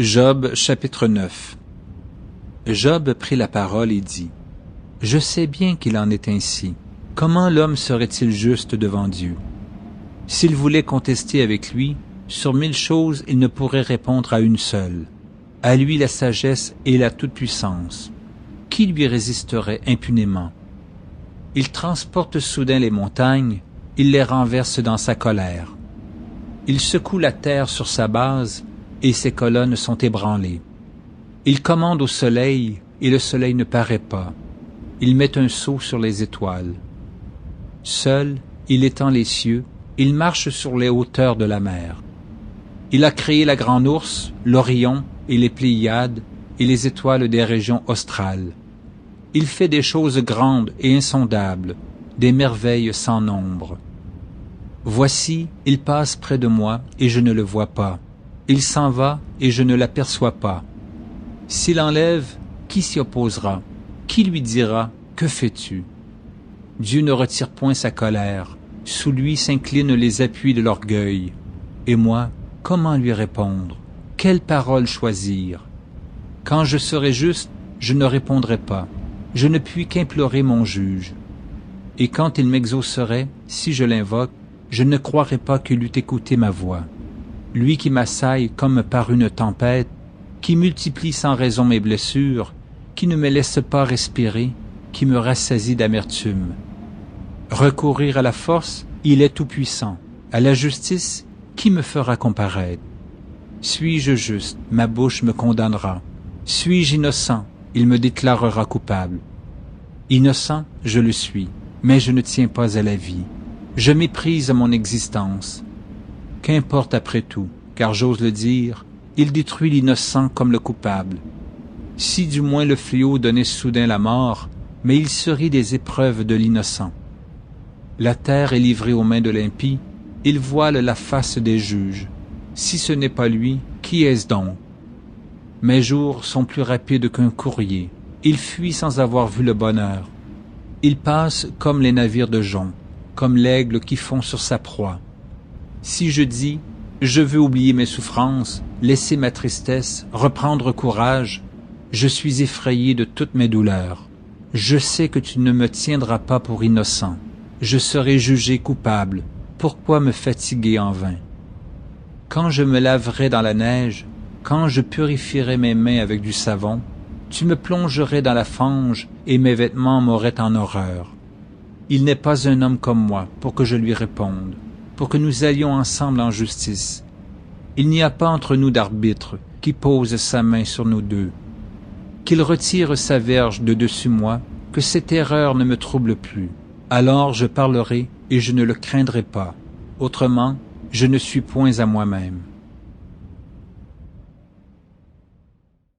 Job chapitre 9. Job prit la parole et dit: Je sais bien qu'il en est ainsi. Comment l'homme serait-il juste devant Dieu? S'il voulait contester avec lui, sur 1000 choses il ne pourrait répondre à une seule. À lui la sagesse et la toute-puissance. Qui lui résisterait impunément? Il transporte soudain les montagnes, il les renverse dans sa colère. Il secoue la terre sur sa base, et ses colonnes sont ébranlées. Il commande au soleil, et le soleil ne paraît pas. Il met un sceau sur les étoiles. Seul, il étend les cieux, il marche sur les hauteurs de la mer. Il a créé la grande ours, l'Orion et les Pléiades, et les étoiles des régions australes. Il fait des choses grandes et insondables, des merveilles sans nombre. Voici, il passe près de moi, et je ne le vois pas. Il s'en va, et je ne l'aperçois pas. S'il enlève, qui s'y opposera? Qui lui dira: Que fais-tu? Dieu ne retire point sa colère. Sous lui s'inclinent les appuis de l'orgueil. Et moi, comment lui répondre? Quelle parole choisir? Quand je serai juste, je ne répondrai pas. Je ne puis qu'implorer mon juge. Et quand il m'exaucerait, si je l'invoque, je ne croirai pas qu'il eût écouté ma voix. Lui qui m'assaille comme par une tempête, qui multiplie sans raison mes blessures, qui ne me laisse pas respirer, qui me rassasie d'amertume. Recourir à la force, il est tout-puissant. À la justice, qui me fera comparaître? Suis-je juste, ma bouche me condamnera. Suis-je innocent, il me déclarera coupable. Innocent, je le suis, mais je ne tiens pas à la vie. Je méprise mon existence. Qu'importe après tout, car j'ose le dire, il détruit l'innocent comme le coupable. Si du moins le fléau donnait soudain la mort, mais il se rit des épreuves de l'innocent. La terre est livrée aux mains de l'impie, il voile la face des juges. Si ce n'est pas lui, qui est-ce donc? Mes jours sont plus rapides qu'un courrier, il fuit sans avoir vu le bonheur. Il passe comme les navires de jonc, comme l'aigle qui fond sur sa proie. Si je dis: Je veux oublier mes souffrances, laisser ma tristesse, reprendre courage, je suis effrayé de toutes mes douleurs. Je sais que tu ne me tiendras pas pour innocent. Je serai jugé coupable. Pourquoi me fatiguer en vain? Quand je me laverai dans la neige, quand je purifierai mes mains avec du savon, tu me plongerais dans la fange et mes vêtements m'auraient en horreur. Il n'est pas un homme comme moi pour que je lui réponde, pour que nous allions ensemble en justice. Il n'y a pas entre nous d'arbitre qui pose sa main sur nous deux. Qu'il retire sa verge de dessus moi, que cette erreur ne me trouble plus. Alors je parlerai et je ne le craindrai pas. Autrement, je ne suis point à moi-même.